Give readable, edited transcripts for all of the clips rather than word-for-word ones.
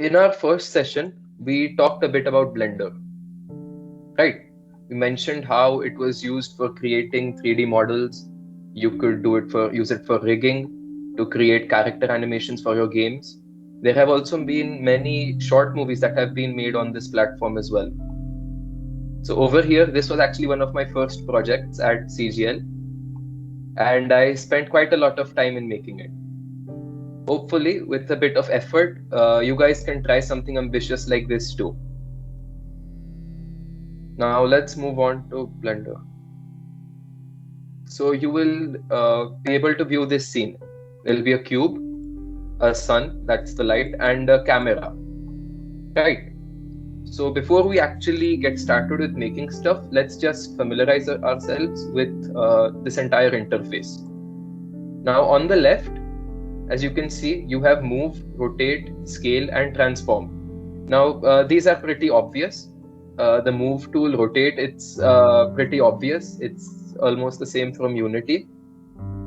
In our first session, we talked a bit about Blender, right? We mentioned how it was used for creating 3D models. You could use it for rigging, to create character animations for your games. There have also been many short movies that have been made on this platform as well. So over here, this was actually one of my first projects at CGL, and I spent quite a lot of time in making it. Hopefully, with a bit of effort, you guys can try something ambitious like this too. Now let's move on to Blender. So you will be able to view this scene. There will be a cube, a sun, that's the light, and a camera, right? So before we actually get started with making stuff, let's just familiarize ourselves with this entire interface. Now on the left, as you can see, you have move, rotate, scale, and transform. Now these are pretty obvious. The move tool, rotate, it's pretty obvious. It's almost the same from Unity.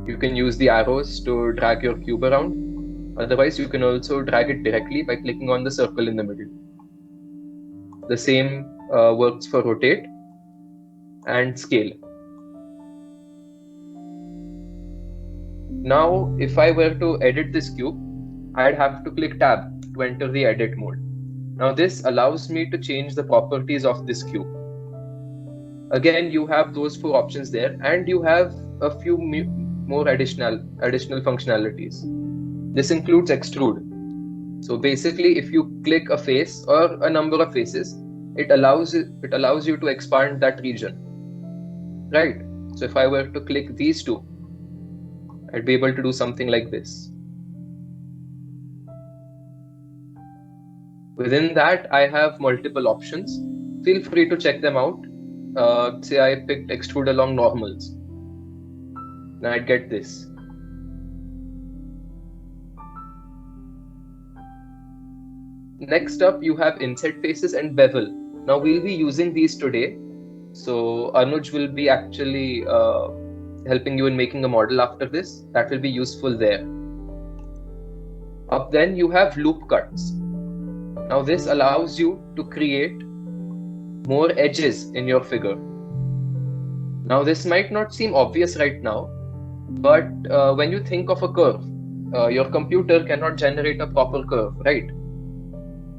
You can use the arrows to drag your cube around. Otherwise, you can also drag it directly by clicking on the circle in the middle. The same works for rotate and scale. Now, if I were to edit this cube, I'd have to click tab to enter the edit mode. Now this allows me to change the properties of this cube. Again, you have those 4 options there, and you have a few more additional functionalities. This includes extrude. So basically, if you click a face or a number of faces, it allows you to expand that region, right? So if I were to click these 2, I'd be able to do something like this. Within that, I have multiple options. Feel free to check them out. Say I picked extrude along normals. Now I'd get this. Next up, you have inset faces and bevel. Now we'll be using these today. So Anuj will be actually helping you in making a model after this. That will be useful there. Up then you have loop cuts. Now this allows you to create more edges in your figure. Now this might not seem obvious right now, but when you think of a curve, your computer cannot generate a proper curve, right?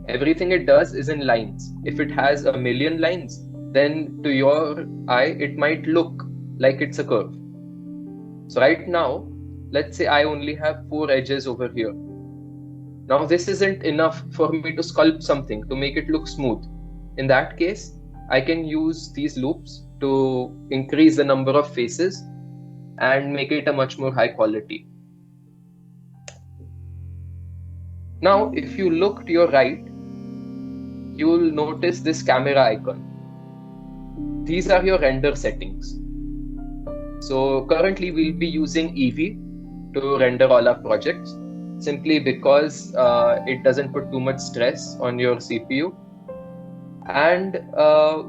Everything it does is in lines. If it has a million lines, then to your eye, it might look like it's a curve. So right now, let's say I only have 4 edges over here. Now this isn't enough for me to sculpt something to make it look smooth. In that case, I can use these loops to increase the number of faces and make it a much more high quality. Now, if you look to your right, you will notice this camera icon. These are your render settings. So currently we'll be using Eevee to render all our projects, simply because it doesn't put too much stress on your CPU. And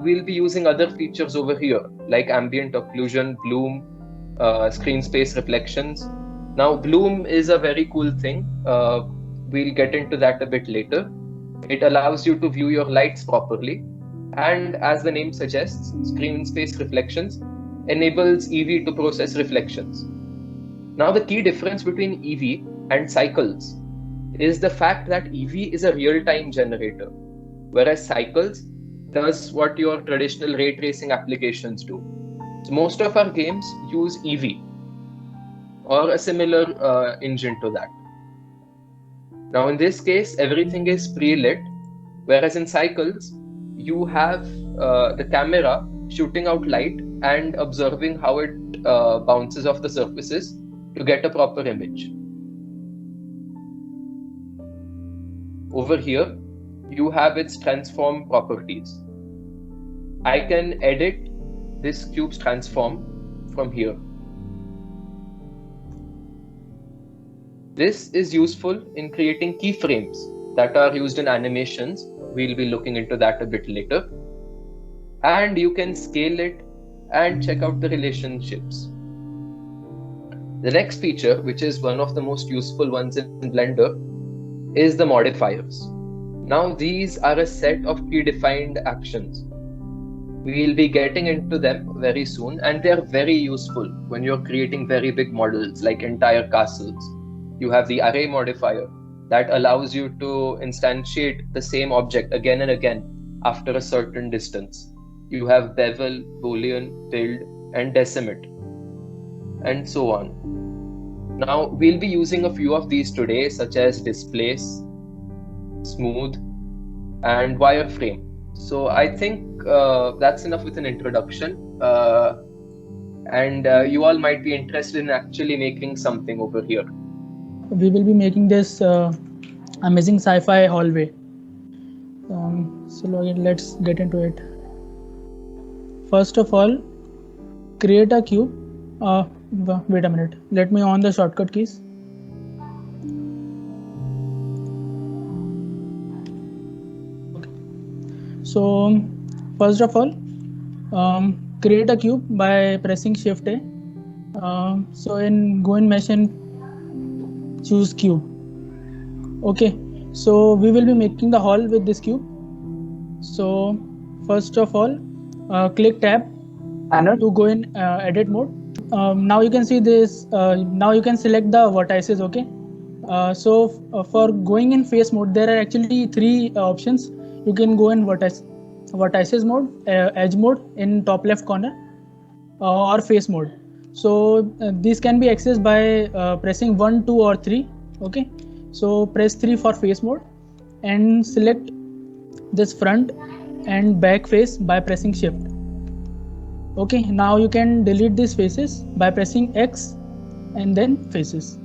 we'll be using other features over here, like ambient occlusion, bloom, screen space reflections. Now bloom is a very cool thing. We'll get into that a bit later. It allows you to view your lights properly, and as the name suggests, screen space reflections enables Eevee to process reflections. Now the key difference between Eevee and Cycles is the fact that Eevee is a real-time generator, whereas Cycles does what your traditional ray tracing applications do. So most of our games use Eevee or a similar engine to that. Now in this case, everything is pre-lit, whereas in Cycles, you have the camera shooting out light and observing how it bounces off the surfaces to get a proper image. Over here, you have its transform properties. I can edit this cube's transform from here. This is useful in creating keyframes that are used in animations. We'll be looking into that a bit later. And you can scale it and check out the relationships. The next feature, which is one of the most useful ones in Blender, is the modifiers. Now, these are a set of predefined actions. We'll be getting into them very soon, and they're very useful when you're creating very big models like entire castles. You have the array modifier that allows you to instantiate the same object again and again after a certain distance. You have bevel, boolean, build, and decimate, and so on. Now, we'll be using a few of these today, such as displace, smooth, and wireframe. So I think that's enough with an introduction. And you all might be interested in actually making something over here. We will be making this amazing sci-fi hallway. So let's get into it. First of all, create a cube. Wait a minute. Let me on the shortcut keys. Okay. So first of all, create a cube by pressing Shift A. So go in mesh and choose cube. Okay, so we will be making the hall with this cube. So first of all, click tab to go in edit mode. Now you can see this. Now you can select the vertices. Okay, for going in face mode, there are actually three options. You can go in vertices mode, edge mode in top left corner, or face mode. So these can be accessed by pressing 1, 2 or 3. Okay, so press 3 for face mode and select this front and back face by pressing shift. Okay, now you can delete these faces by pressing X and then faces.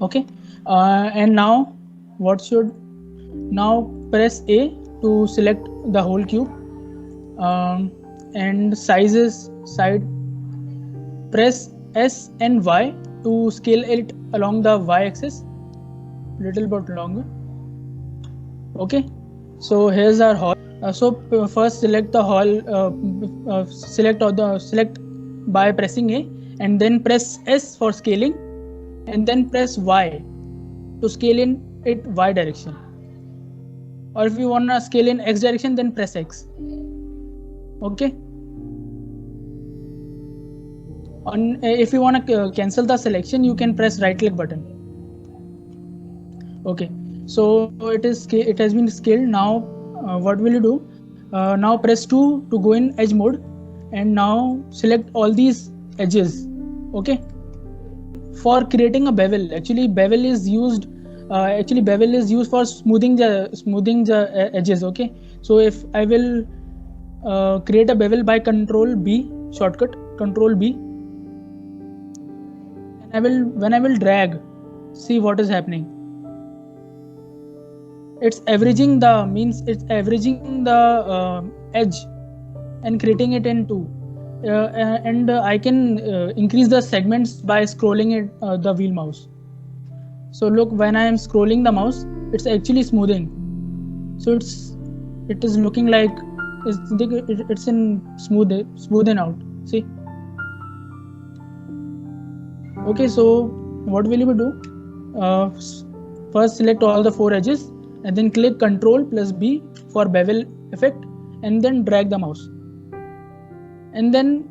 Okay, and now now press A to select the whole cube, and side press S and Y to scale it along the Y axis little bit longer. Okay, so here's our hall. First select the hall, select by pressing A and then press S for scaling and then press Y to scale in it Y direction, or if you want to scale in X direction then press X. Okay, if you want to cancel the selection, you can press right click button. Okay, so it has been scaled. Now what will you do? Now press 2 to go in edge mode and now select all these edges. Okay, for creating a bevel, actually bevel is used for smoothing the edges. Okay, so if I will create a bevel by control B, shortcut control B, and when I will drag, see what is happening. It's averaging the edge and creating it in 2, and I can increase the segments by scrolling it the wheel mouse. So look, when I am scrolling the mouse, it's actually smoothing. So it is looking like it's in smoothing out. See. Okay, so what will you do? First select all the 4 edges and then click Ctrl plus B for bevel effect and then drag the mouse and then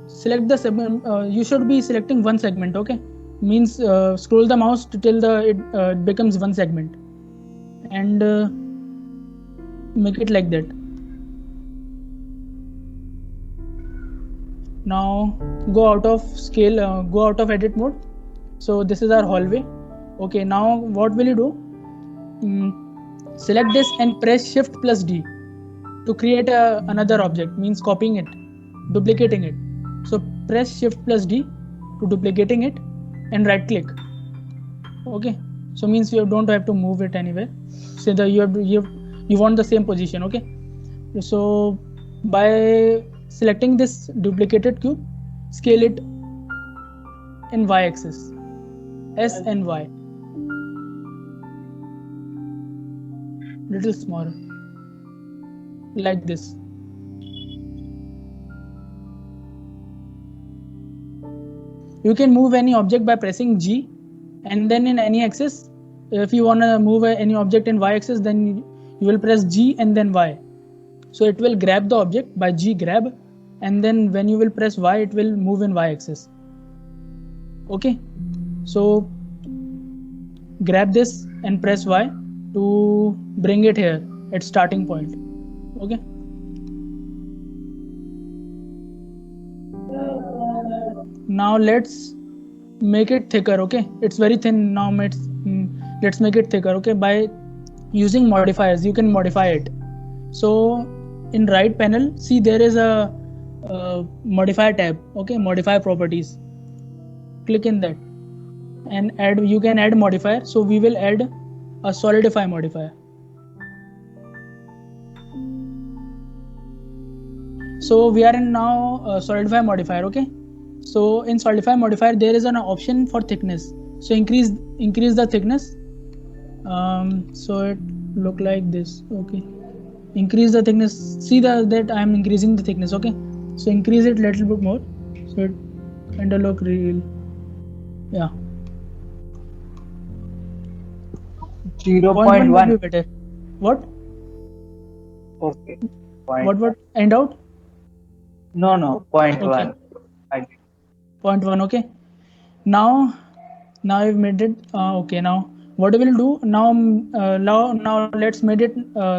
select the segment. You should be selecting one segment. Okay, means scroll the mouse till it becomes one segment and make it like that. Now go out of scale, go out of edit mode. So this is our hallway. Okay, now what will you do? Select this and press Shift plus D to create another object, means copying it, duplicating it. So press Shift plus D to duplicating it and right click. Okay, so means you don't have to move it anywhere. So you want the same position. Okay, so by selecting this duplicated cube, scale it in Y axis, S and Y, little smaller, like this. You can move any object by pressing G and then in any axis if you want to move any object in y-axis, then you will press G and then Y. So it will grab the object by G grab, and then when you will press Y, it will move in y-axis. Okay, so grab this and press Y to bring it here at starting point. Okay. Now let's make it thicker. Okay, it's very thin now. Let's make it thicker. Okay, by using modifiers, you can modify it. So in right panel, see there is a modifier tab. Okay, modify properties. Click in that and add. You can add modifier. So we will add a solidify modifier. So we are in now solidify modifier. Okay. So in solidify modifier, there is an option for thickness. So increase the thickness. So it look like this. Okay. Increase the thickness. See that I am increasing the thickness. Okay. So increase it little bit more. So it kind of look real. Yeah. 0.1 will be better. What? Okay. What? End out? No. 0.1. Okay. 0.1. Okay. Now I've made it. Okay. Now what we will do now? Now let's make it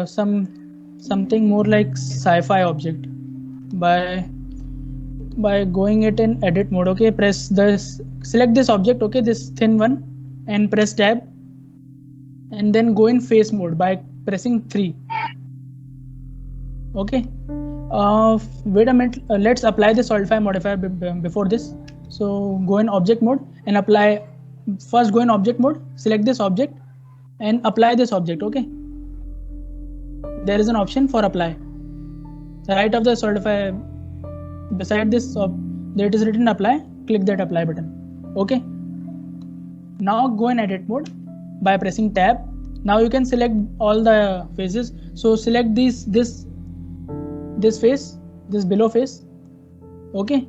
something more like sci-fi object by going it in edit mode. Okay. Press this. Select this object. Okay. This thin one, and press tab, and then go in face mode by pressing 3. Okay. Wait a minute. Let's apply the solidify modifier before this. So go in object mode and apply. First go in object mode, select this object and apply this object. Okay. There is an option for apply. Right of the solidify, beside this, there it is written apply. Click that apply button. Okay. Now go in edit mode by pressing tab. Now you can select all the faces. So select this face, this below face. Okay.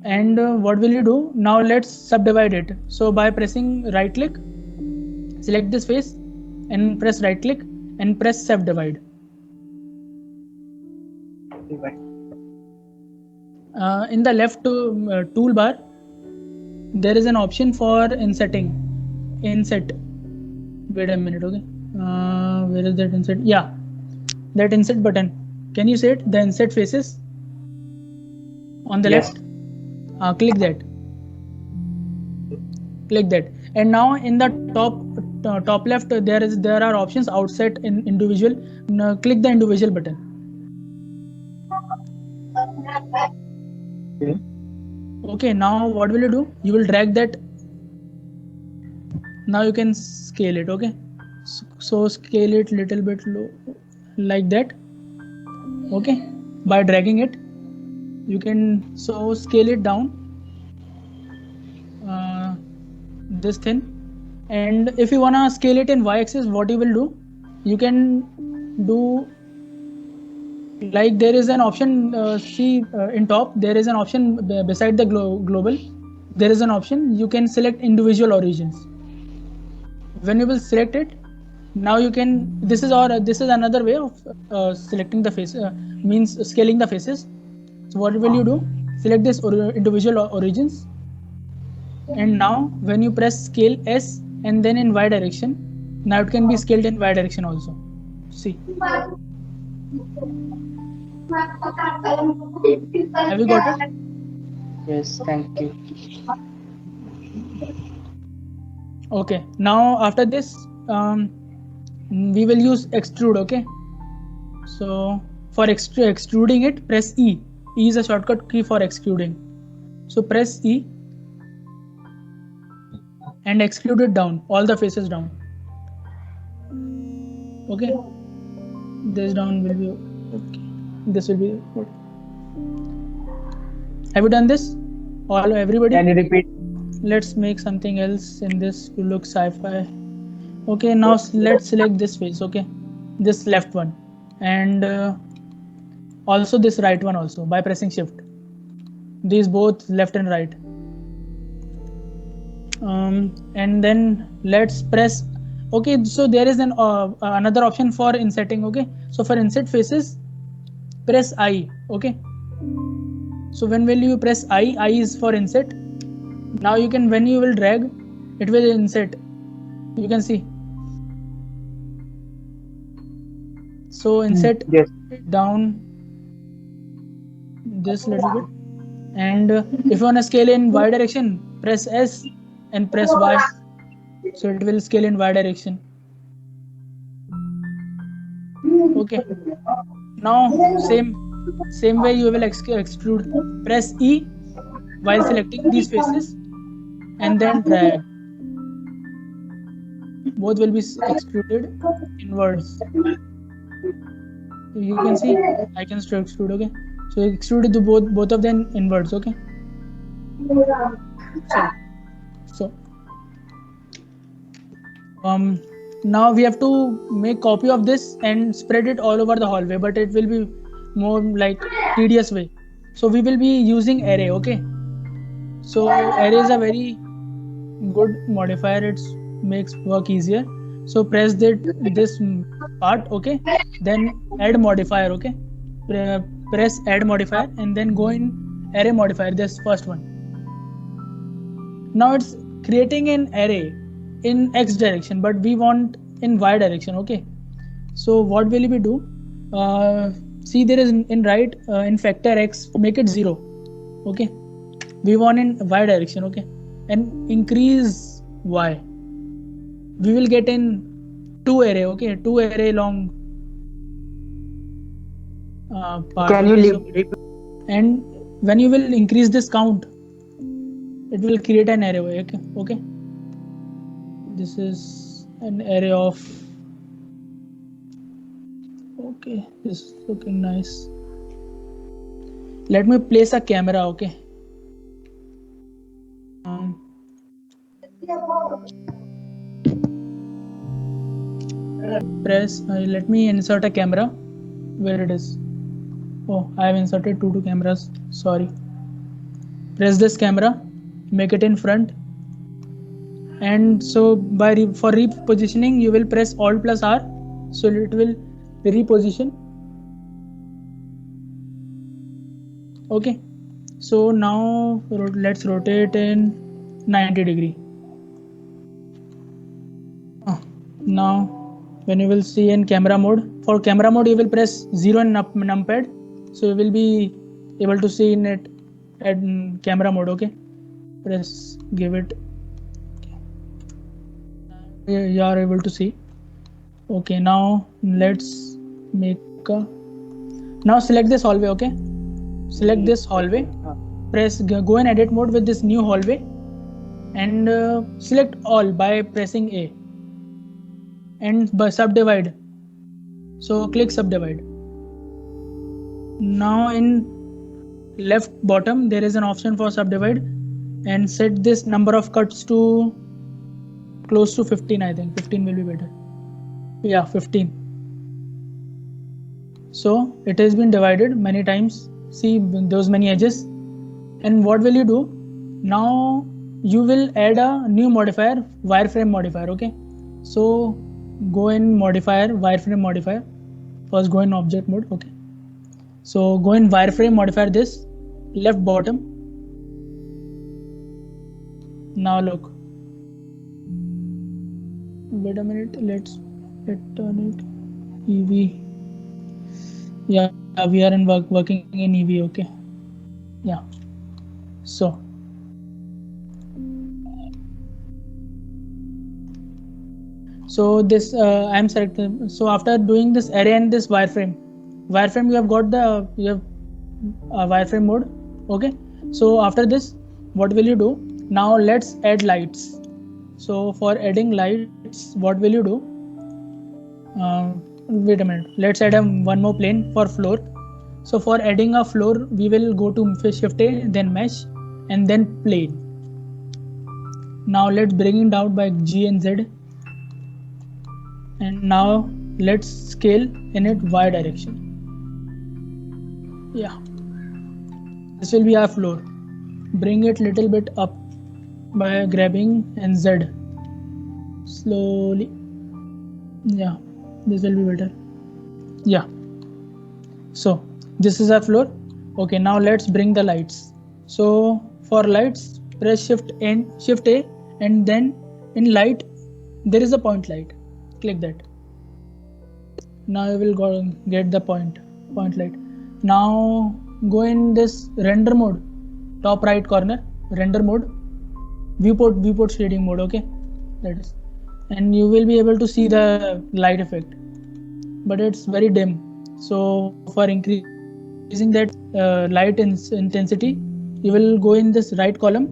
And what will you do? Now let's subdivide it. So by pressing right click, select this face and press right click and press subdivide. In the left toolbar, there is an option for insetting. Inset. Wait a minute. Okay. Where is that inset? Yeah, that inset button. Can you see it? The inset faces on the left. Click that. Click that. And now in the top left, there are options outside in individual. Now click the individual button. Okay. Now what will you do? You will drag that. Now you can scale it. Okay. So scale it little bit low, like that. Okay. By dragging it, you can scale it down this thin. And if you wanna scale it in y-axis, what you will do? You can do like there is an option. See in top there is an option beside the global. There is an option. You can select individual origins. When you will select it, now you can. This is another way of selecting the face. Means scaling the faces. So what will you do? Select this individual origins, and now when you press scale S and then in Y direction, now it can be scaled in Y direction also. See. Have you got it? Yes, thank you. Okay. Now after this, we will use extrude. Okay. So for extruding it, press E. E is a shortcut key for extruding. So press E and extrude it down, all the faces down. Okay. This down will be okay. This will be okay. Have you done this? Everybody? Can you repeat? Let's make something else in this to look sci-fi. Okay, now let's select this face. Okay, this left one, and also this right one also by pressing shift. These both left and right. And then let's press. Okay, so there is an another option for insetting. Okay, so for inset faces, press I. Okay, so when will you press I is for inset. Now you can, when you will drag, it will inset. You can see. So inset Yes. down this little bit, and if you want to scale in Y direction, press S and press Y, so it will scale in Y direction. Okay, now same way you will extrude. Press E while selecting these faces and then drag. Both will be extruded inwards. You can see I can still extrude. Okay, so extruded the both of them inwards. Okay, so now we have to make copy of this and spread it all over the hallway, but it will be more like tedious way. So we will be using array. Okay, so array is a very good modifier. It makes work easier. So press this part. Okay, then add modifier. Okay, press add modifier and then go in array modifier, this first one. Now it's creating an array in X direction, but we want in Y direction. Okay, so what will we do? See, there is in right in factor X, make it 0. Okay, we want in Y direction. Okay, and increase Y. We will get in 2 array. Okay, 2 array long part. Can okay, you so, and when you will increase this count, it will create an array. Okay, this is an array of. Okay, this is looking nice. Let me place a camera. Okay, press let me insert a camera. Where it is? Oh, I have inserted two cameras, sorry. Press this camera, make it in front, and so for repositioning you will press Alt plus R, so it will reposition. Okay, so now let's rotate in 90 degree. Now when you will see in camera mode, for camera mode you will press 0 in numpad, so you will be able to see in it at camera mode. Okay, press, give it, you are able to see. Okay, now let's make a, now select this hallway. Okay, select this hallway, press go in edit mode with this new hallway, and select all by pressing A, and subdivide. So click subdivide. Now in left bottom there is an option for subdivide, and set this number of cuts to close to 15. I think 15 will be better. Yeah, 15. So it has been divided many times. See those many edges. And what will you do? Now you will add a new modifier, wireframe modifier. Okay, so go in modifier, wireframe modifier. First go in object mode. Okay, so go in wireframe modifier, this left bottom. Now look, wait a minute, let's turn it EV. Yeah, we are in working in EV. Okay, yeah, so this I am selecting. So after doing this array and this wireframe, you have got the wireframe mode. Okay, so after this what will you do? Now let's add lights. So for adding lights, what will you do? Wait a minute, let's add one more plane for floor. So for adding a floor, we will go to shift A, then mesh, and then plane. Now let's bring it down by G and Z, and now let's scale in it Y direction. Yeah, this will be our floor. Bring it little bit up by grabbing and Z slowly. Yeah, this will be better. Yeah. So this is our floor. Okay, now let's bring the lights. So for lights, press Shift A, and then in light there is a point light. Click that. Now you will get the point light. Now go in this render mode, top right corner, render mode, viewport shading mode. Okay, that is, and you will be able to see the light effect, but it's very dim. So for increasing that light intensity, you will go in this right column,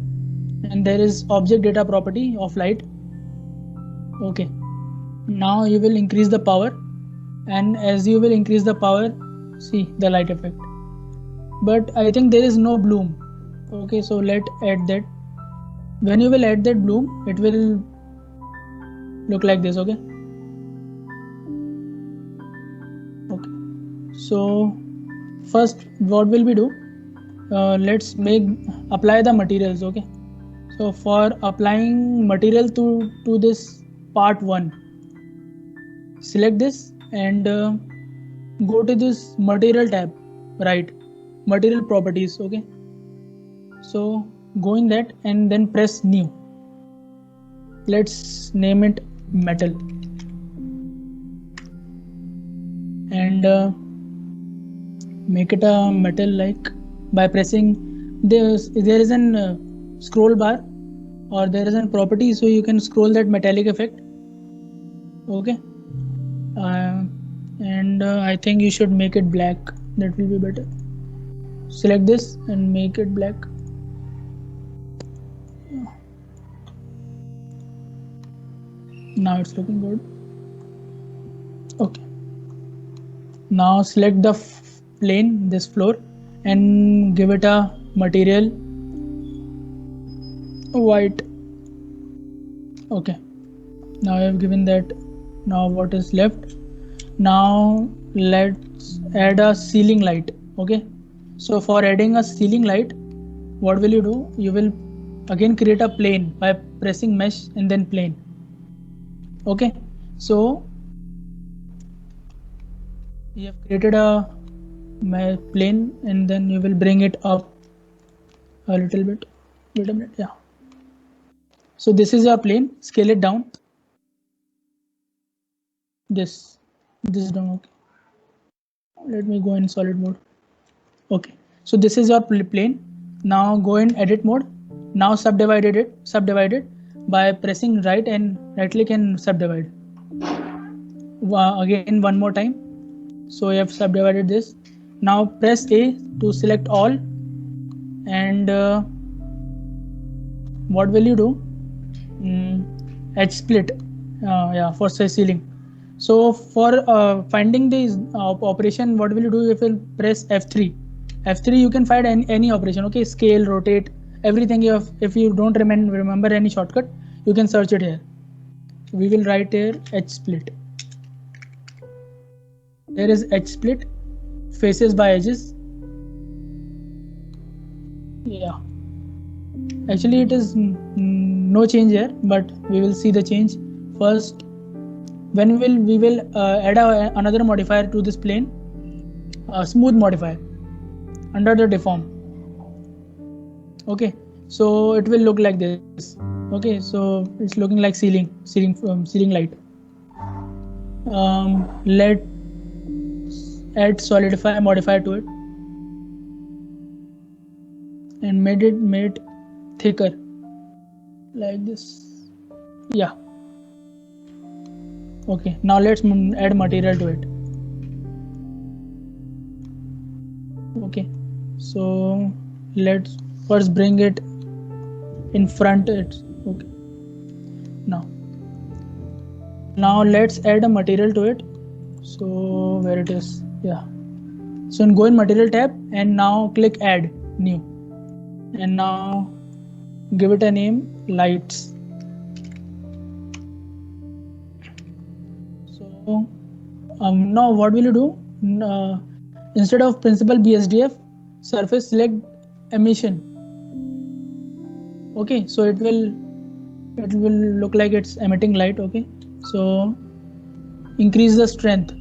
and there is object data property of light. Okay, now you will increase the power, and as you will increase the power, see the light effect. But I think there is no bloom. Okay, so let's add that. When you will add that bloom, it will look like this. Okay, so first what will we do, let's apply the materials. Okay, so for applying material to this part 1, select this and go to this material tab, right, material properties. Okay, so go in that and then press new. Let's name it metal, and make it a metal like by pressing this. There is an scroll bar, or there is a property, so you can scroll that metallic effect. Okay, and I think you should make it black. That will be better. Select this and make it black. Now it's looking good. Okay, now select the plane, this floor, and give it a material white. Okay, now I have given that. Now what is left? Now let's add a ceiling light. Okay, so for adding a ceiling light, what will you do? You will again create a plane by pressing mesh and then plane. Okay, so you have created a plane, and then you will bring it up a little bit. Wait a minute. Yeah, so this is your plane. Scale it down. This is done. Okay, let me go in solid mode. Okay, so this is your plane. Now go in edit mode. Now subdivide it by pressing right click and subdivide. Again one more time. So you have subdivided this. Now press A to select all, and what will you do? Edge split. Yeah, for ceiling. So for finding this operation, what will you do? If you press F3, you can find any operation. Okay, scale, rotate, everything. If you don't remember any shortcut, you can search it here. We will write here edge split. There is edge split, faces by edges. Yeah, actually it is no change here, but we will see the change first. When we will add another modifier to this plane, smooth modifier under the deform. Okay, so it will look like this. Okay, so it's looking like ceiling light. Let's add solidify modifier to it and made it thicker like this. Yeah. Okay, now let's add material to it. Okay, so let's first bring it in front. Okay, now let's add a material to it. So where it is? Yeah, so go in material tab and now click add new, and now give it a name lights. So now what will you do? Instead of principal BSDF surface, select emission. Okay, so it will look like it's emitting light. Okay, so increase the strength,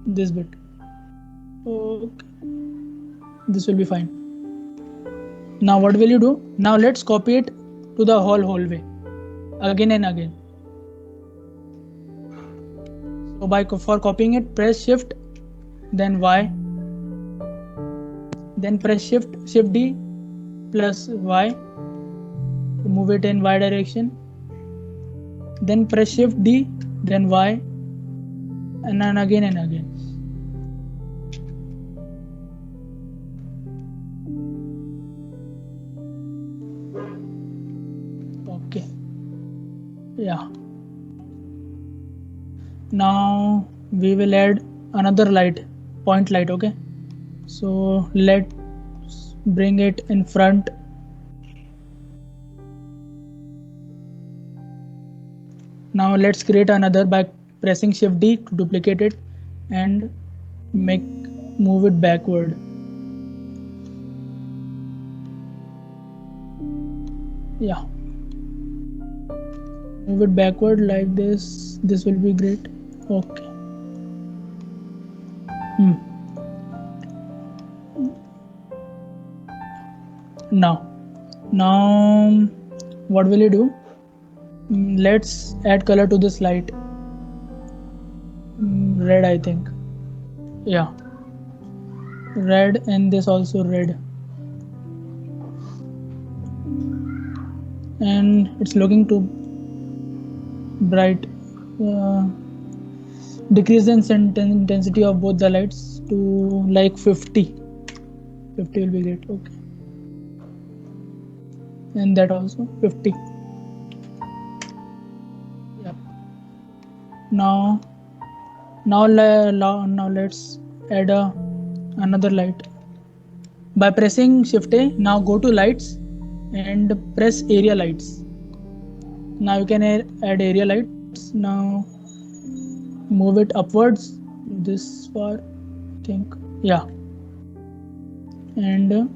this bit. Okay, this will be fine. Now what will you do? Now let's copy it to the whole hallway again and again. So for copying it, press Shift, then Y, then press Shift D plus Y to move it in Y direction. Then press Shift D, then Y, and then again and again. Okay. Yeah. Now we will add another light, point light. Okay. So let's bring it in front. Now let's create another by pressing Shift D to duplicate it and move it backward. Yeah. Move it backward like this. This will be great. Okay. Now what will you do? Let's add color to this light. Red, I think. Yeah, red, and this also red, and it's looking too bright. Decrease the intensity of both the lights to like 50 will be great. Okay, and that also 50. Yeah. Now let's add another light by pressing Shift A. Now go to lights and press area lights. Now you can add area lights. Now move it upwards this far, I think. Yeah, and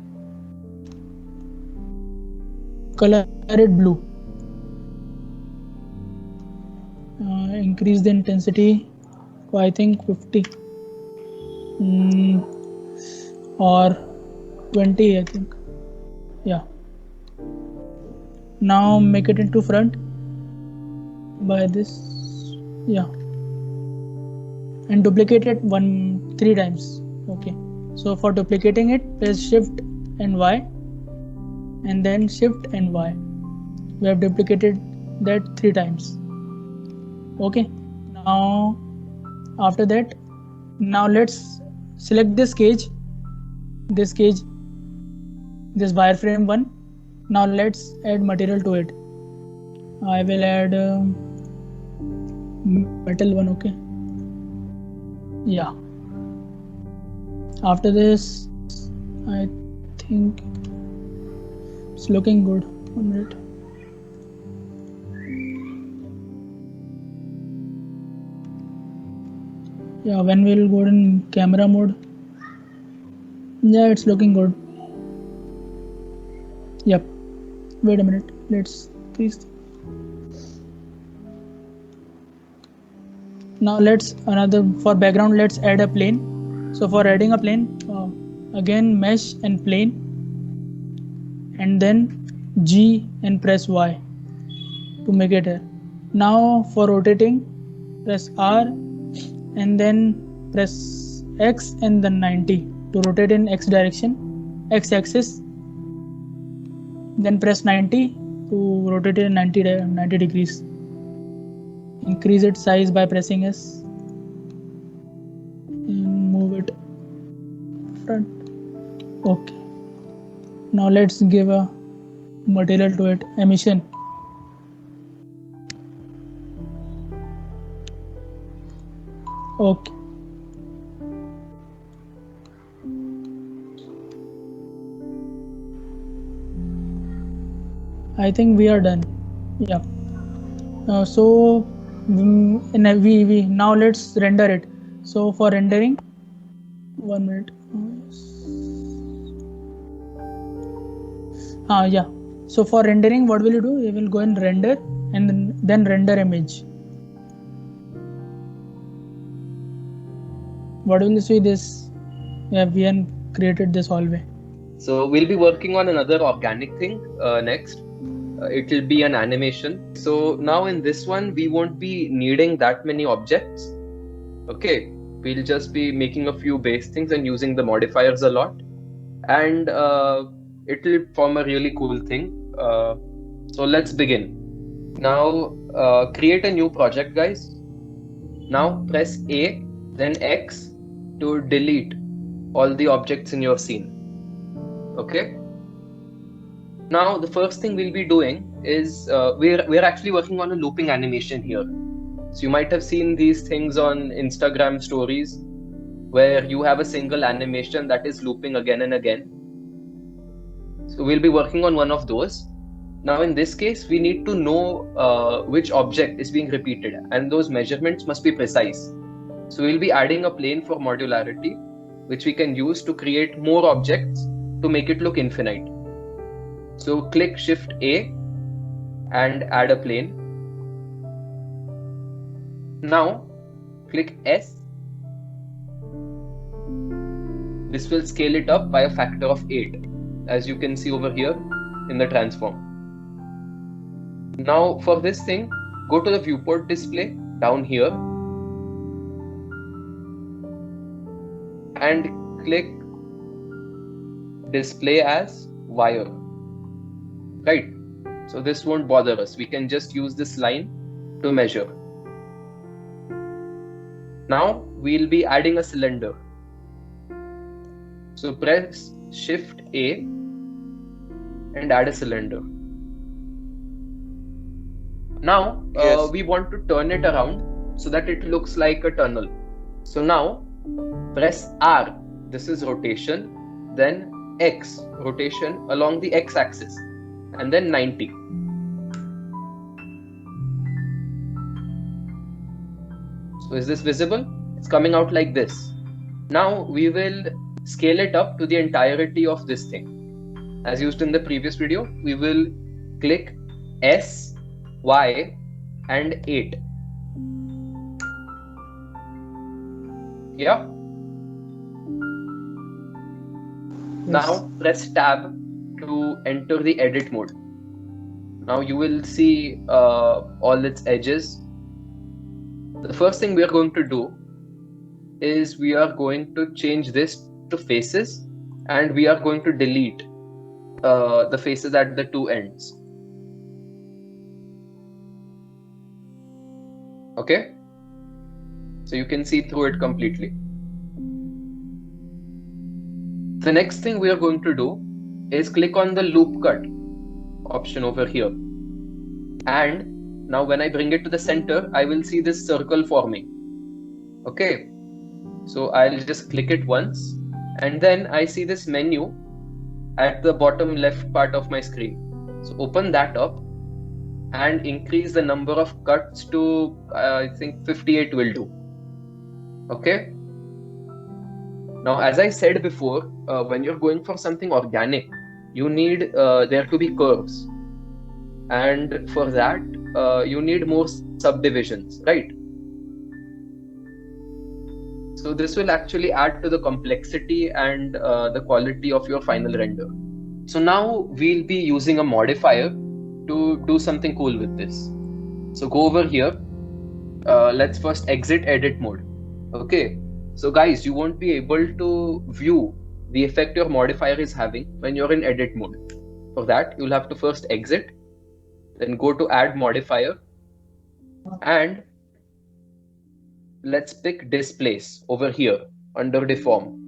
color it blue. Increase the intensity to I think 50 or 20, I think. Yeah. Now make it into front by this. Yeah, and duplicate it 3 times. Okay, so for duplicating it, press Shift and Y, and then Shift and Y. We have duplicated that 3 times. Okay, now after that, now let's select this cage, this wireframe one. Now let's add material to it. I will add metal one. Okay, yeah. After this, I think it's looking good. 1 minute. Yeah, when we'll go in camera mode, yeah, it's looking good. Yep. Wait a minute. Let's please. Now for background, let's add a plane. So for adding a plane, again mesh and plane, and then G and press Y to make it here. Now for rotating, press R and then press X and then 90 to rotate in X direction, X axis. Then press 90 to rotate it in 90 degrees. Increase its size by pressing S and move it front. Okay. Now let's give a material to it, emission. Okay. I think we are done. Yeah. So now let's render it. So for rendering, 1 minute. Yeah. So for rendering, what will you do? You will go and render and then render image. What will you see this? Yeah, we have created this hallway. So we'll be working on another organic thing next. It will be an animation. So now in this one, we won't be needing that many objects. Okay, we'll just be making a few base things and using the modifiers a lot. And it will form a really cool thing. So let's begin. Now create a new project, guys. Now press A, then X to delete all the objects in your scene. Okay. Now the first thing we'll be doing is we're actually working on a looping animation here. So you might have seen these things on Instagram stories where you have a single animation that is looping again and again. So we'll be working on one of those. Now in this case, we need to know which object is being repeated, and those measurements must be precise. So we'll be adding a plane for modularity, which we can use to create more objects to make it look infinite. So click Shift A and add a plane. Now click S. This will scale it up by a factor of 8, as you can see over here in the transform. Now for this thing, go to the viewport display down here and click display as wire. Right, so this won't bother us. We can just use this line to measure. Now we'll be adding a cylinder. So press Shift A and add a cylinder. Now we want to turn it around so that it looks like a tunnel. So now press R, this is rotation, then X, rotation along the X axis, and then 90. So is this visible? It's coming out like this. Now we will scale it up to the entirety of this thing. As used in the previous video, we will click S, Y, and 8. Yeah. Yes. Now press Tab to enter the edit mode. Now you will see all its edges. The first thing we are going to do is we are going to change this to faces, and we are going to delete the faces at the two ends. Okay, so you can see through it completely. The next thing we are going to do is click on the loop cut option over here, and now when I bring it to the center, I will see this circle forming. Okay, so I'll just click it once, and then I see this menu at the bottom left part of my screen. So open that up and increase the number of cuts to I think 58 will do. Okay. Now, as I said before, when you're going for something organic, you need there to be curves, and for that you need more subdivisions, right? So this will actually add to the complexity and the quality of your final render. So now we'll be using a modifier to do something cool with this. So go over here. Let's first exit edit mode. Okay. So guys, you won't be able to view the effect your modifier is having when you're in edit mode. For that, you'll have to first exit, then go to add modifier, and let's pick displace over here under deform.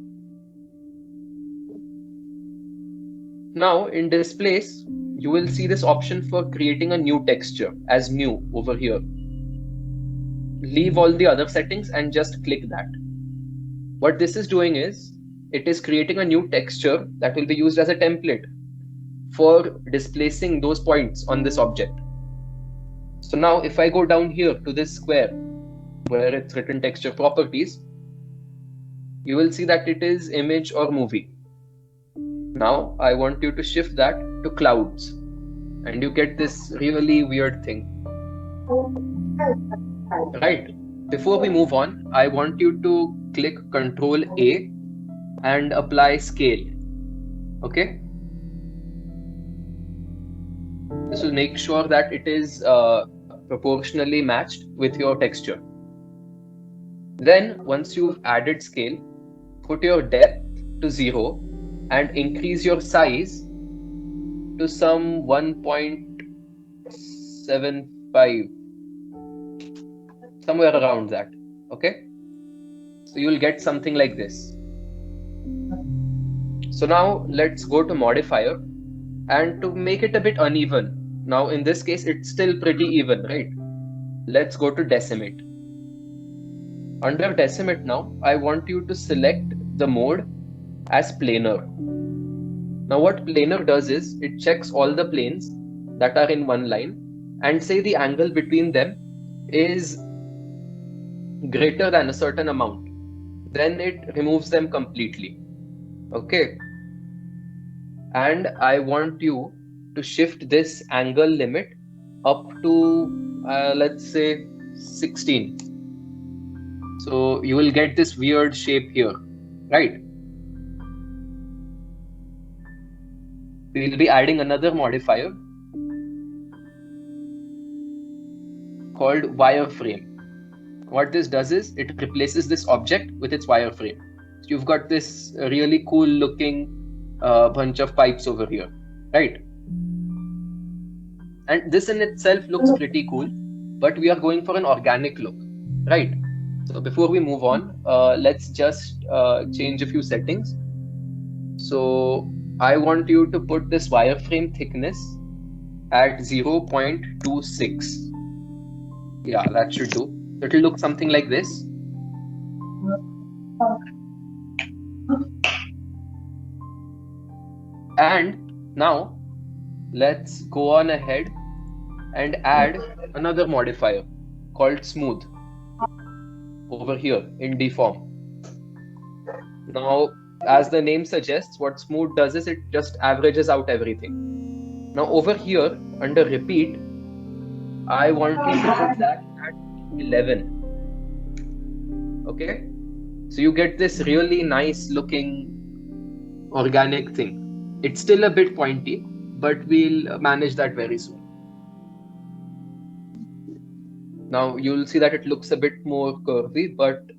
Now in displace, you will see this option for creating a new texture as new over here. Leave all the other settings and just click that. What this is doing is, it is creating a new texture that will be used as a template for displacing those points on this object. So now if I go down here to this square where it's written texture properties, you will see that it is image or movie. Now I want you to shift that to clouds, and you get this really weird thing. Right. Before we move on, I want you to click Control A and apply scale. Okay. This will make sure that it is proportionally matched with your texture. Then once you've added scale, put your depth to 0 and increase your size to some 1.75, somewhere around that. Okay, so you'll get something like this. So now let's go to modifier, and to make it a bit uneven, now in this case it's still pretty even, right? Let's go to decimate. Under decimate now, I want you to select the mode as planar. Now what planar does is, it checks all the planes that are in one line and say the angle between them is greater than a certain amount. Then it removes them completely. Okay. And I want you to shift this angle limit up to let's say 16. So you will get this weird shape here, right? We'll be adding another modifier called wireframe. What this does is, it replaces this object with its wireframe. So you've got this really cool looking bunch of pipes over here, right? And this in itself looks pretty cool, but we are going for an organic look, right? So before we move on, let's just change a few settings. So I want you to put this wireframe thickness at 0.26. Yeah, that should do. It will look something like this. And now let's go on ahead and add another modifier called smooth over here in deform. Now, as the name suggests, what smooth does is, it just averages out everything. Now over here under repeat, I want you to put that at 11. Okay, so you get this really nice looking organic thing. It's still a bit pointy, but we'll manage that very soon. Now you'll see that it looks a bit more curvy, but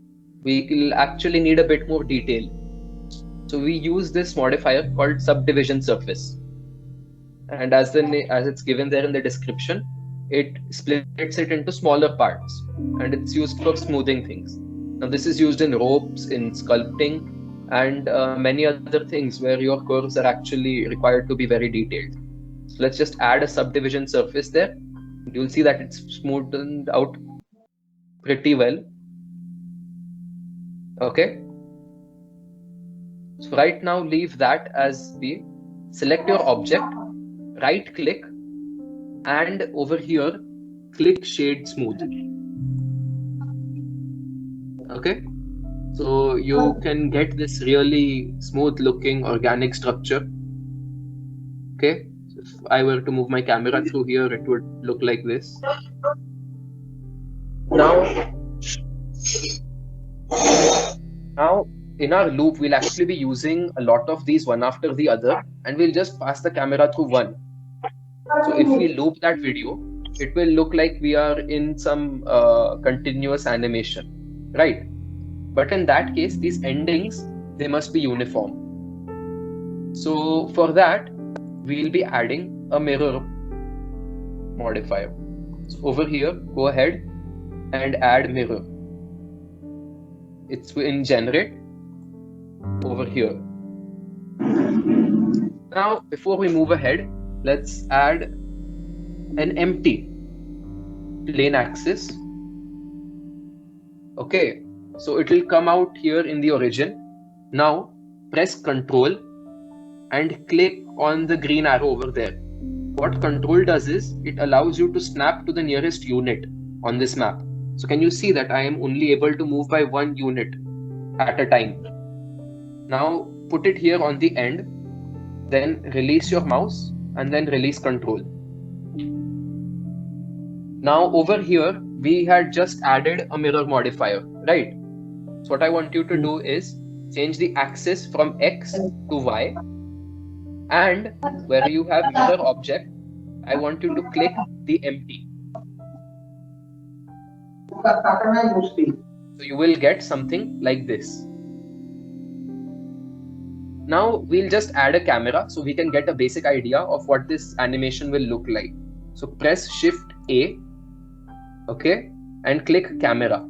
we will actually need a bit more detail. So we use this modifier called subdivision surface. And as it's given there in the description, it splits it into smaller parts, and it's used for smoothing things. Now this is used in ropes, in sculpting, and many other things where your curves are actually required to be very detailed. So let's just add a subdivision surface there. You'll see that it's smoothed out pretty well. Okay. So right now leave that as the, select your object, right click, and over here click shade smooth. Okay, so you can get this really smooth looking organic structure. Okay, so if I were to move my camera through here, it would look like this. Now in our loop, we'll actually be using a lot of these one after the other, and we'll just pass the camera through one. So if we loop that video, it will look like we are in some continuous animation, right? But in that case, these endings, they must be uniform. So for that, we'll be adding a mirror modifier. So over here, go ahead and add mirror. It's in generate over here. Now, before we move ahead, let's add an empty plane axis. Okay, so it will come out here in the origin. Now press Ctrl and click on the green arrow over there. What Ctrl does is, it allows you to snap to the nearest unit on this map. So can you see that I am only able to move by one unit at a time? Now put it here on the end then release your mouse and then release control. Now over here, we had just added a mirror modifier, right? So what I want you to do is change the axis from X to Y, and where you have mirror object, I want you to click the empty. So you will get something like this. Now we'll just add a camera so we can get a basic idea of what this animation will look like. So press Shift A, okay, and click camera.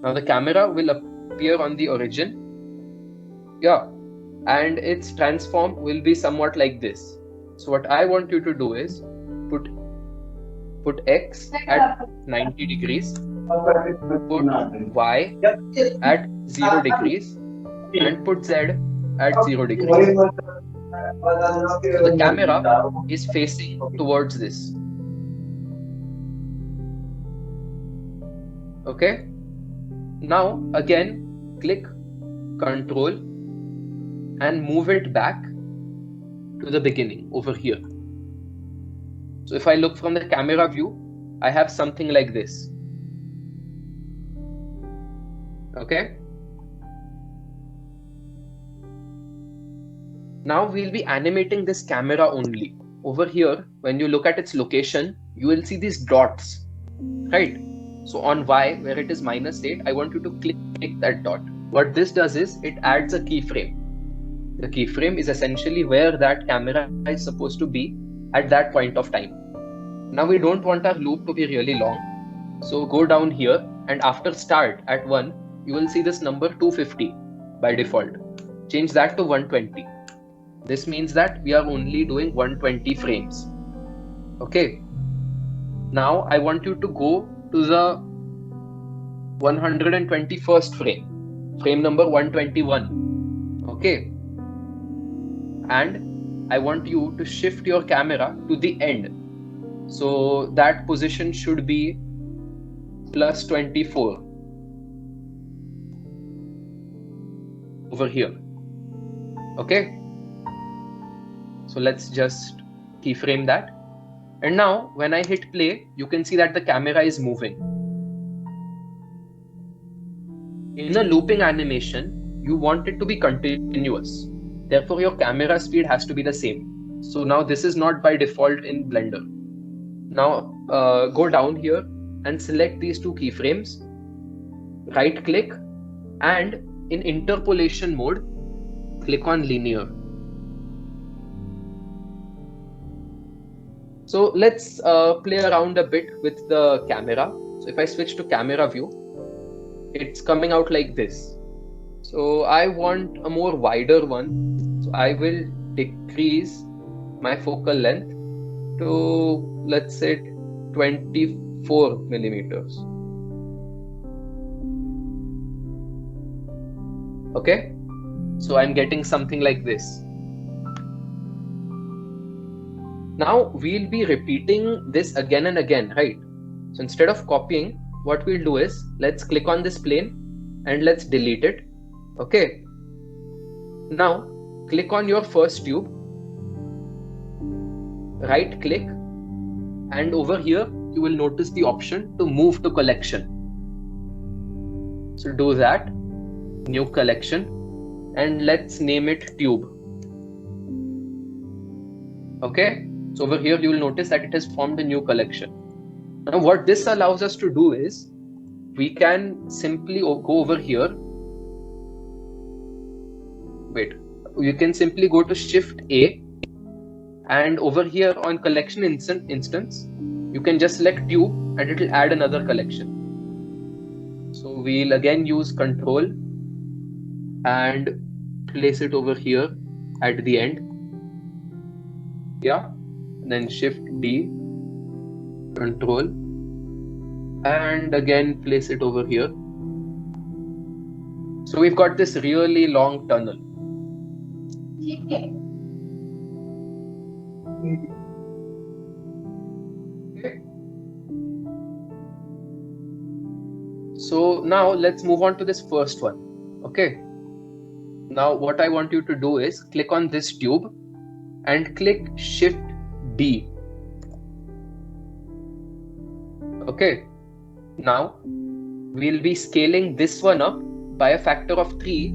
Now the camera will appear on the origin. Yeah, and its transform will be somewhat like this. So what I want you to do is put X at 90 degrees, put Y at 0 degrees, and put Z at 0 degrees. So the camera is facing towards this. Okay. Now again click Control and move it back to the beginning over here. So if I look from the camera view, I have something like this. Okay. Now we'll be animating this camera only. Over here, when you look at its location, you will see these dots, right? So on Y, where it is -8, I want you to click that dot. What this does is it adds a keyframe. The keyframe is essentially where that camera is supposed to be at that point of time. Now we don't want our loop to be really long. So go down here, and after start at 1, you will see this number 250 by default. Change that to 120. This means that we are only doing 120 frames. Okay. Now I want you to go to the 121st frame number 121. Okay. And I want you to shift your camera to the end. So that position should be +24 over here. Okay. So let's just keyframe that. And now when I hit play, you can see that the camera is moving. In a looping animation, you want it to be continuous. Therefore, your camera speed has to be the same. So now this is not by default in Blender. Now go down here and select these two keyframes, right click, and in interpolation mode, click on linear. So let's play around a bit with the camera. So if I switch to camera view, it's coming out like this. So I want a more wider one. So I will decrease my focal length to, let's say, 24 millimeters. Okay. So I'm getting something like this. Now we'll be repeating this again and again, right? So instead of copying, what we'll do is, let's click on this plane and let's delete it. Okay. Now click on your first tube, right click, and over here you will notice the option to move to collection. So do that, new collection, and let's name it tube. Okay. So over here you will notice that it has formed a new collection. Now what this allows us to do is, we can simply go over here. Wait, you can simply go to Shift A, and over here on collection instance, you can just select tube and it will add another collection. So we'll again use Control and place it over here at the end. Yeah. And then Shift D, Control, and again place it over here. So we've got this really long tunnel. Okay. So now let's move on to this first one. Okay. Now what I want you to do is click on this tube and click Shift D. Okay, now we'll be scaling this one up by a factor of 3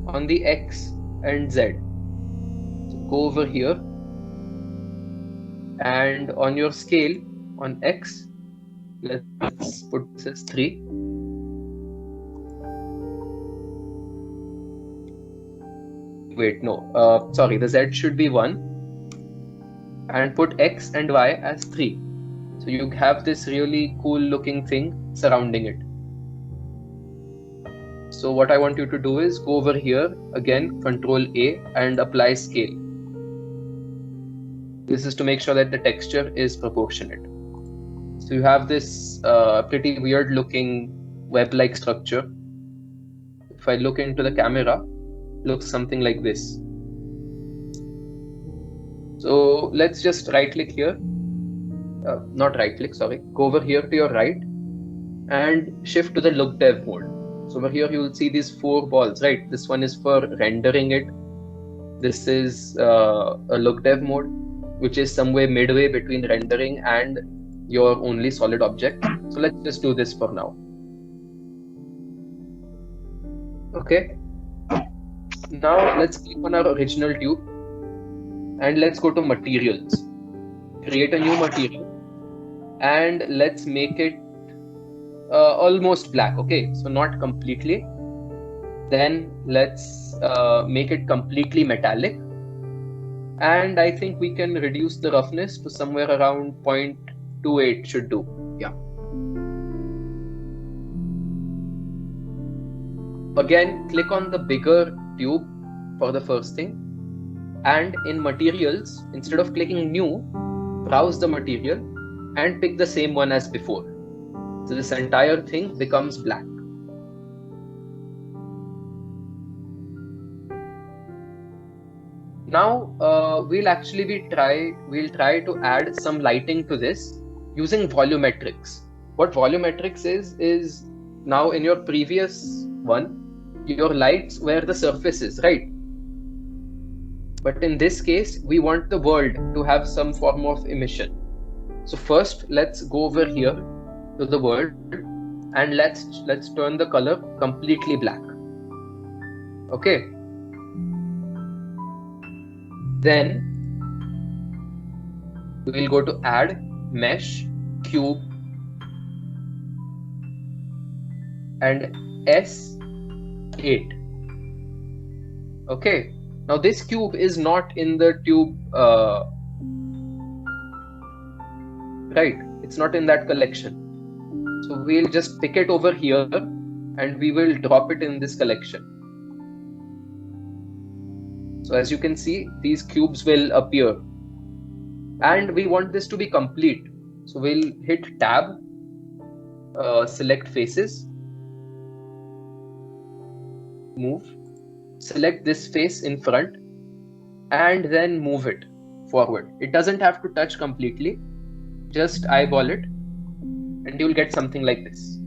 on the X and Z. So go over here, and on your scale on X, let's put this as 3. Wait, no, sorry, the Z should be 1, and put X and Y as 3. So you have this really cool looking thing surrounding it. So what I want you to do is go over here again, Control A, and apply scale. This is to make sure that the texture is proportionate. So you have this pretty weird looking web-like structure. If I look into the camera, it looks something like this. So let's just right click here. Not right click, sorry. Go over here to your right and shift to the look dev mode. So over here you will see these 4 balls, right? This one is for rendering it. This is a look dev mode, which is somewhere midway between rendering and your only solid object. So let's just do this for now. Okay. Now let's click on our original tube and let's go to materials. Create a new material and let's make it almost black. Okay, so not completely. Then let's make it completely metallic. And I think we can reduce the roughness to somewhere around 0.28 should do. Yeah. Again, click on the bigger tube for the first thing. And in materials, instead of clicking new, browse the material and pick the same one as before. So this entire thing becomes black. Now we'll try to add some lighting to this using volumetrics. What volumetrics is now in your previous one, your lights were the surfaces, right? But in this case, we want the world to have some form of emission. So first, let's go over here to the world and let's turn the color completely black. Okay. Then we will go to add mesh cube and S8. Okay. Now this cube is not in the tube, right? It's not in that collection. So we'll just pick it over here and we will drop it in this collection. So as you can see, these cubes will appear. And we want this to be complete. So we'll hit tab, select faces, move. Select this face in front and then move it forward. It doesn't have to touch completely, just eyeball it and you'll get something like this.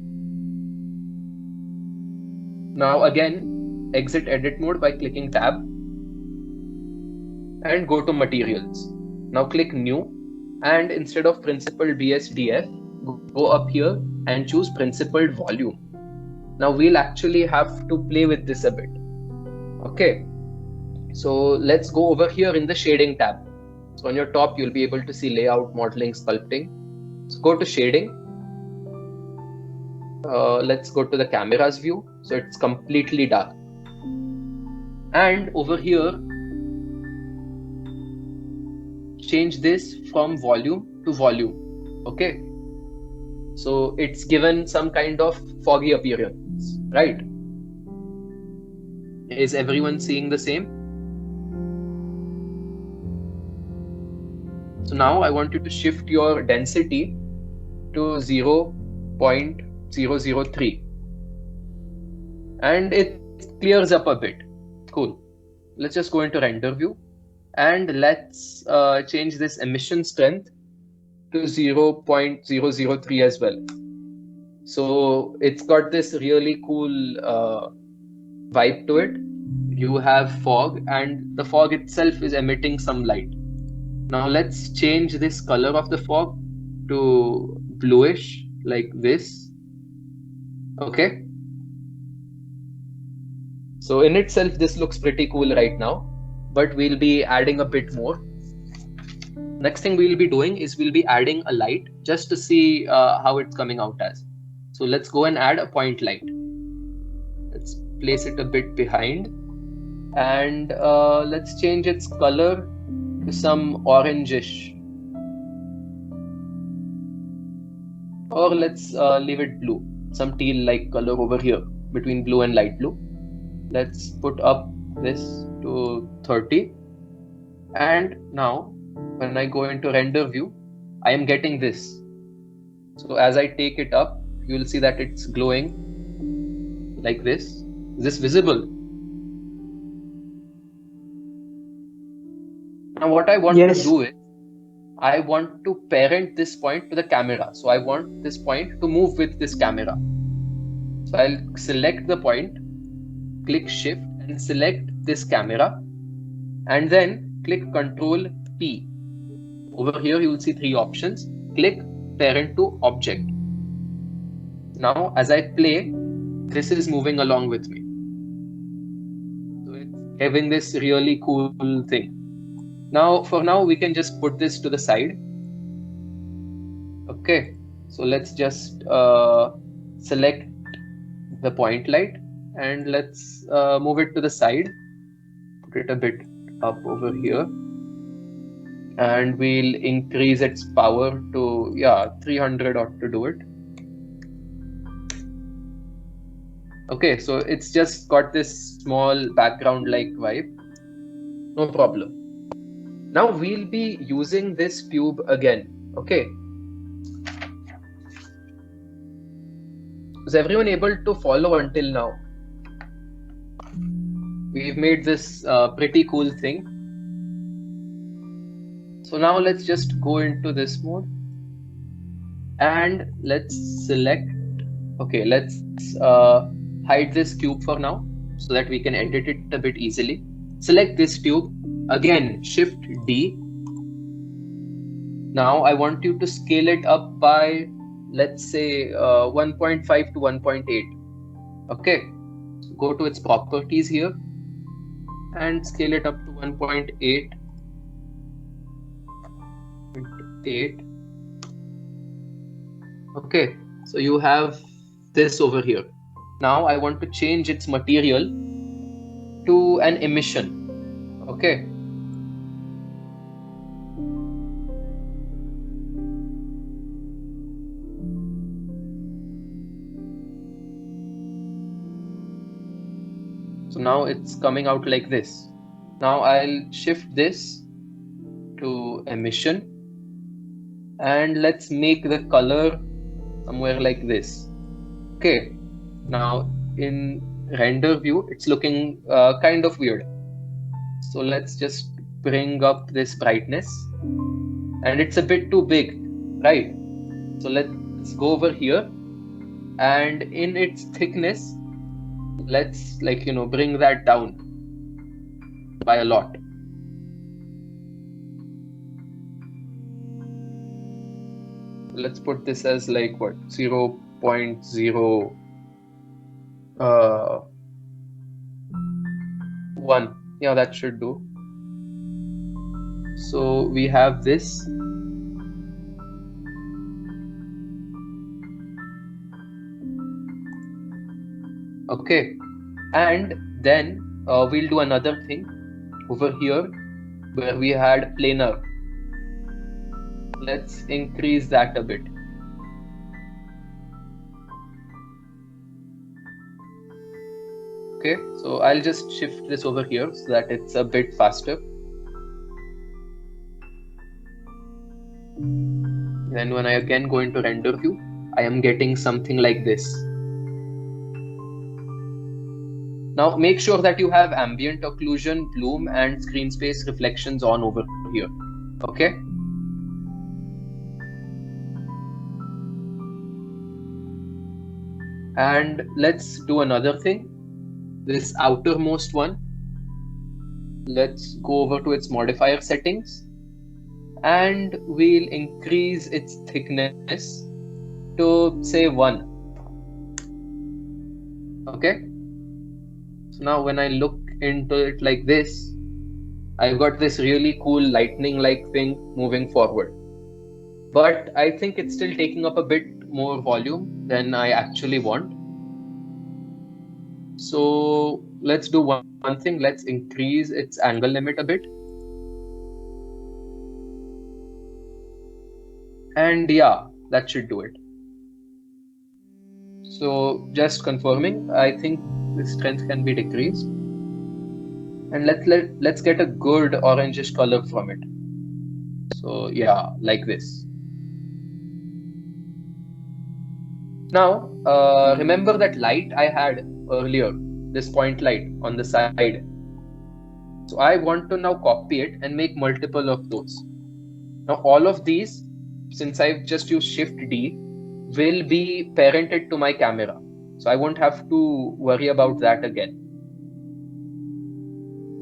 Now again, exit edit mode by clicking tab and go to materials. Now click new and instead of principled BSDF, go up here and choose principled volume. Now we'll actually have to play with this a bit. Okay, so let's go over here in the shading tab. So on your top, you'll be able to see layout, modeling, sculpting. So go to shading. Let's go to the camera's view. So it's completely dark. And over here, change this from volume to volume. Okay. So it's given some kind of foggy appearance, right? Is everyone seeing the same? So now I want you to shift your density to 0.003 and it clears up a bit. Cool. Let's just go into render view and let's change this emission strength to 0.003 as well. So it's got this really cool vibe to it. You have fog, and the fog itself is emitting some light. Now let's change this color of the fog to bluish, like this. Okay. So in itself, this looks pretty cool right now, but we'll be adding a bit more. Next thing we'll be doing is we'll be adding a light just to see how it's coming out as. So let's go and add a point light. Let's place it a bit behind, and let's change its color to some orangish, or let's leave it blue, some teal-like color over here between blue and light blue. Let's put up this to 30, and now when I go into render view, I am getting this. So as I take it up, you will see that it's glowing like this. Is this visible? Now what I want to do is, I want to parent this point to the camera. So I want this point to move with this camera. So I'll select the point, click Shift and select this camera, and then click Control P. Over here you will see three options. Click Parent to Object. Now as I play, this is moving along with me. So it's having this really cool thing. Now for now we can just put this to the side. Okay, so let's just select the point light and let's move it to the side. Put it a bit up over here, and we'll increase its power to 300 ought to do it. Okay, so it's just got this small background like vibe. No problem. Now we'll be using this tube again. Okay. Is everyone able to follow until now? We've made this pretty cool thing. So now let's just go into this mode and let's select. Okay, let's hide this tube for now so that we can edit it a bit easily. Select this tube. Again, Shift D. Now I want you to scale it up by, let's say, 1.5 to 1.8. Okay, so go to its properties here and scale it up to 1.8. Okay, so you have this over here. Now I want to change its material to an emission. Okay. So now it's coming out like this. Now I'll shift this to emission and let's make the color somewhere like this. Okay. Now in render view, it's looking kind of weird. So let's just bring up this brightness, and it's a bit too big, right? So let's go over here, and in its thickness, let's bring that down by a lot. Let's put this as like what, 0.01. Yeah, that should do. So we have this. Okay, and then we'll do another thing over here where we had planar. Let's increase that a bit. Okay, so I'll just shift this over here so that it's a bit faster. Then when I again go into render view, I am getting something like this. Now make sure that you have ambient occlusion, bloom, and screen space reflections on over here. Okay. And let's do another thing. this outermost one, let's go over to its modifier settings, and we'll increase its thickness to say 1. Okay, so now when I look into it like this, I've got this really cool lightning like thing moving forward, but I think it's still taking up a bit more volume than I actually want. So let's do one thing, let's increase its angle limit a bit. And yeah, that should do it. So just confirming, I think the strength can be decreased. And let's get a good orangish color from it. So yeah, like this. Now, remember that light I had earlier, this point light on the side. So I want to now copy it and make multiple of those. Now all of these, since I've just used Shift D, will be parented to my camera. So I won't have to worry about that again.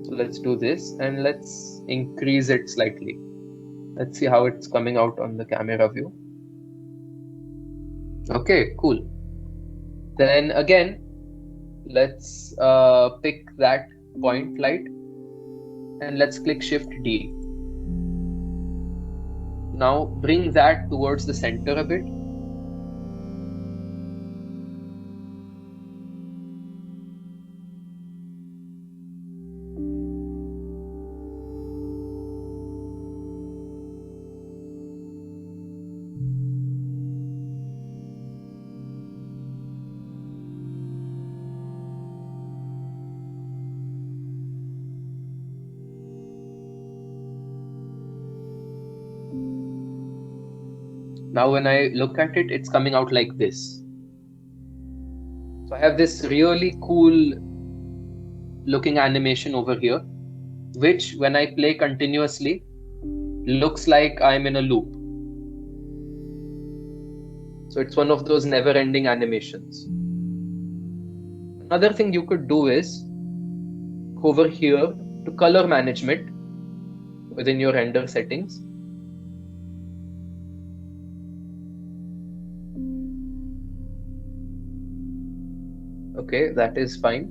So let's do this and let's increase it slightly. Let's see how it's coming out on the camera view. Okay, cool. Then again, let's pick that point light and let's click Shift D. Now bring that towards the center a bit. Now when I look at it, it's coming out like this. So I have this really cool looking animation over here, which when I play continuously, looks like I'm in a loop. So it's one of those never-ending animations. Another thing you could do is go over here to color management within your render settings. Okay, that is fine.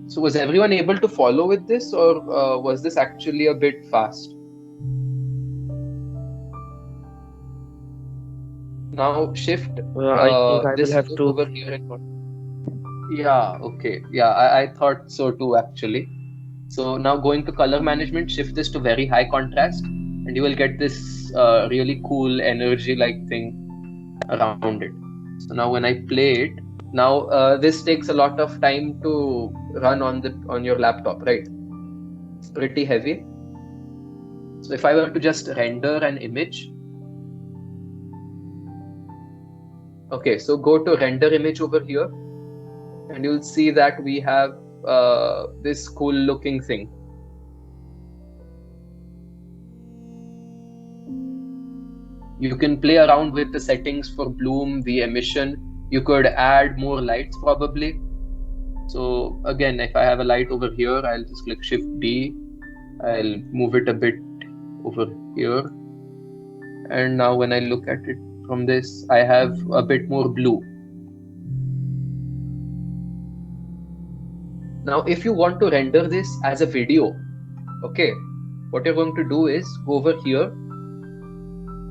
So was everyone able to follow with this, or was this actually a bit fast? Now shift I think I this will have to. over here and yeah, okay. Yeah, I thought so too actually. So now going to color management, shift this to very high contrast, and you will get this really cool energy like thing around it. So now when I play it, now this takes a lot of time to run on your laptop, right? It's pretty heavy. So if I were to just render an image, okay, so go to render image over here, and you'll see that we have this cool looking thing. You can play around with the settings for bloom, the emission. You could add more lights probably. So again, if I have a light over here, I'll just click Shift D. I'll move it a bit over here. And now when I look at it from this, I have a bit more blue. Now, if you want to render this as a video, okay, what you're going to do is go over here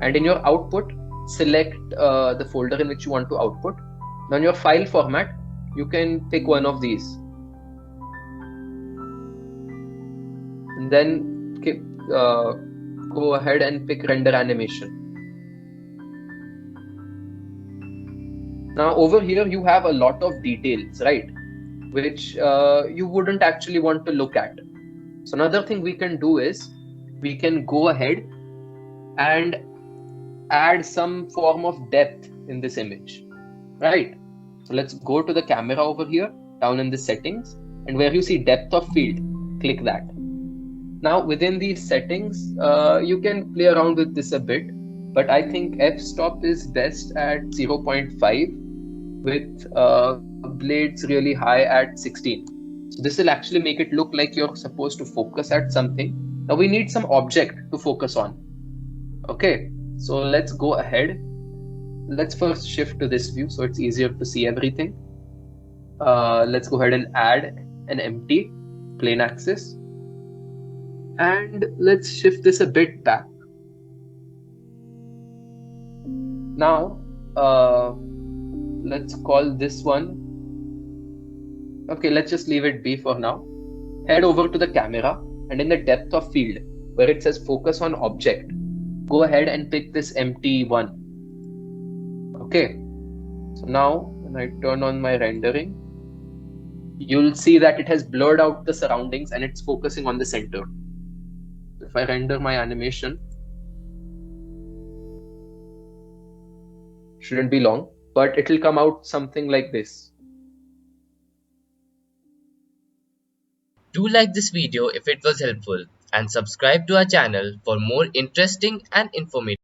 and in your output, select the folder in which you want to output. Now in your file format, you can pick one of these. And then go ahead and pick render animation. Now over here, you have a lot of details, right? Which you wouldn't actually want to look at. So another thing we can do is we can go ahead and add some form of depth in this image, right? So let's go to the camera over here, down in the settings, and where you see depth of field, click that. Now within these settings, you can play around with this a bit, but I think f-stop is best at 0.5 with blades really high at 16. So this will actually make it look like you're supposed to focus at something. Now we need some object to focus on. Okay, so let's go ahead. Let's first shift to this view so it's easier to see everything. Let's go ahead and add an empty plane axis. And let's shift this a bit back. Now, let's call this one. Okay, let's just leave it be for now. Head over to the camera and in the depth of field, where it says focus on object, go ahead and pick this empty one. Okay, so now when I turn on my rendering, you'll see that it has blurred out the surroundings and it's focusing on the center. If I render my animation, shouldn't be long, but it'll come out something like this. Do like this video if it was helpful and subscribe to our channel for more interesting and informative